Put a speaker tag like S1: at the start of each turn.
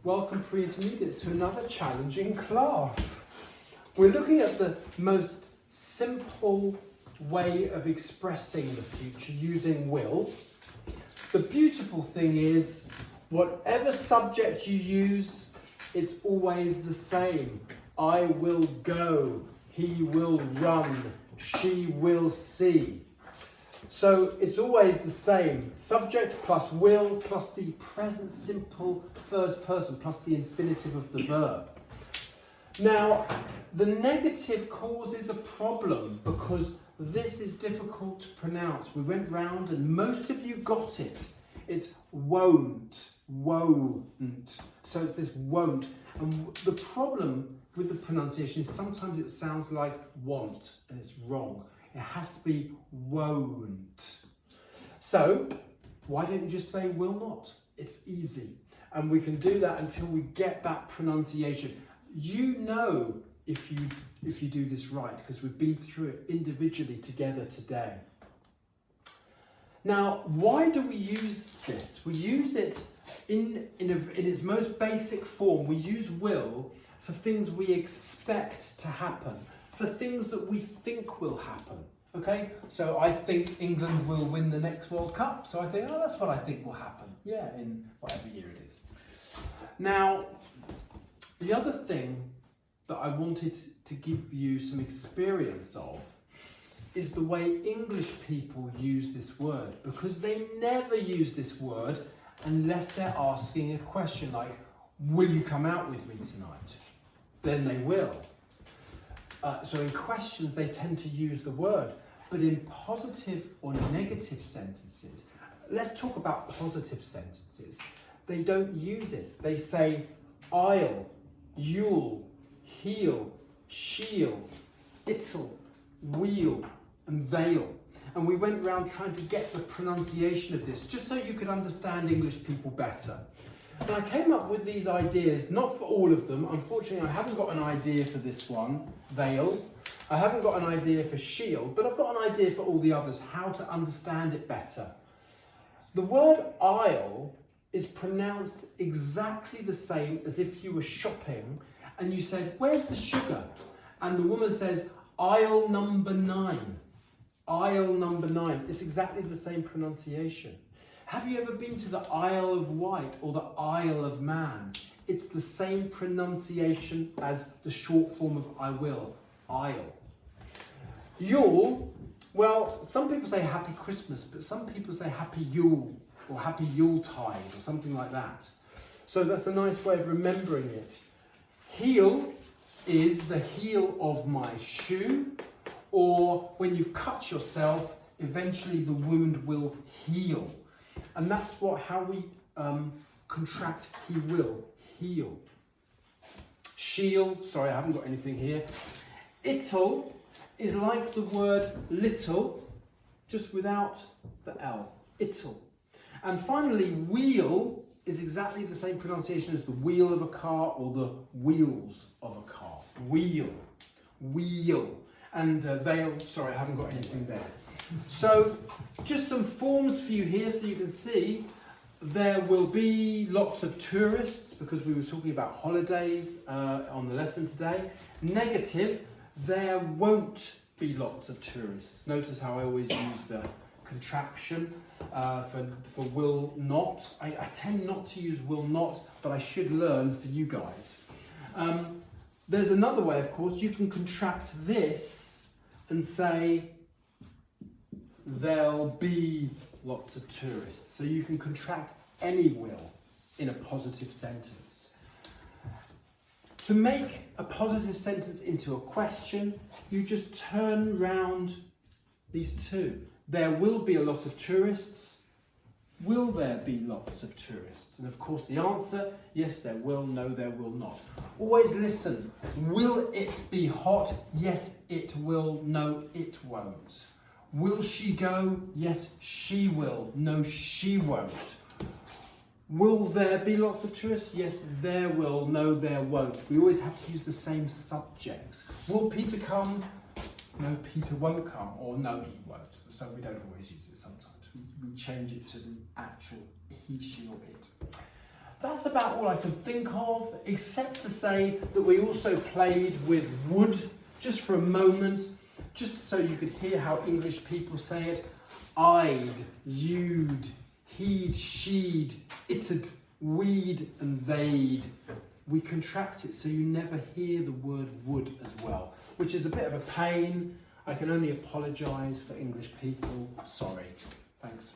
S1: Welcome pre-intermediates to another challenging class. We're looking at the most simple way of expressing the future using will. The beautiful thing is, whatever subject you use, it's always the same. I will go, he will run, she will see. So it's always the same. Subject plus will plus the present simple first person plus the infinitive of the verb. Now, the negative causes a problem because this is difficult to pronounce. We went round and most of you got it. It's won't, won't. So it's this won't. And the problem with the pronunciation is sometimes it sounds like want and it's wrong. It has to be won't. So why don't you just say will not? It's easy. And we can do that until we get that pronunciation. You know if you do this right, because we've been through it individually together today. Now, why do we use this? We use it in its most basic form. We use will for things we expect to happen, for things that we think will happen. Okay, so I think England will win the next World Cup, so I think, oh, that's what I think will happen. Yeah, in whatever year it is. Now, the other thing that I wanted to give you some experience of is the way English people use this word, because they never use this word unless they're asking a question like, will you come out with me tonight? Then they will. So in questions, they tend to use the word, but in positive or negative sentences, let's talk about positive sentences. They don't use it. They say, I'll, you'll, he'll, she'll, it'll, we'll, and they'll. And we went around trying to get the pronunciation of this, just so you could understand English people better. And I came up with these ideas, not for all of them. Unfortunately, I haven't got an idea for this one, they'll. I haven't got an idea for she'll, but I've got an idea for all the others, how to understand it better. The word I'll is pronounced exactly the same as if you were shopping and you said, where's the sugar? And the woman says, aisle number 9. Aisle number 9. It's exactly the same pronunciation. Have you ever been to the Isle of Wight or the Isle of Man? It's the same pronunciation as the short form of I will, I'll. Yule, well, some people say Happy Christmas, but some people say Happy Yule or Happy Yuletide or something like that. So that's a nice way of remembering it. Heel is the heel of my shoe, or when you've cut yourself, eventually the wound will heal. And that's how we contract he will, heal. She'll, sorry, I haven't got anything here. It'll is like the word little, just without the L, it'll. And finally, wheel is exactly the same pronunciation as the wheel of a car or the wheels of a car. Wheel, wheel. And they'll, sorry, I haven't got anything there. So just some forms for you here so you can see there will be lots of tourists because we were talking about holidays on the lesson today. Negative, there won't be lots of tourists. Notice how I always use the contraction for will not. I tend not to use will not, but I should learn for you guys. There's another way, of course. You can contract this and say there'll be lots of tourists. So you can contract any will in a positive sentence. To make a positive sentence into a question, you just turn round these two. There will be a lot of tourists. Will there be lots of tourists? And of course the answer, yes there will, no there will not. Always listen. Will it be hot? Yes it will, no it won't. Will she go? Yes she will, no she won't. Will there be lots of tourists? Yes there will, no there won't. We always have to use the same subjects. Will Peter come? No, Peter won't come, or no, he won't. So we don't always use it sometimes. We change it to the actual he, she, or it. that's about all I can think of, except to say that we also played with would just for a moment, just so you could hear how English people say it. I'd, you'd, he'd, she'd, it'd, we'd, and they'd. We contract it so you never hear the word would as well, which is a bit of a pain. I can only apologise for English people. Sorry. Thanks.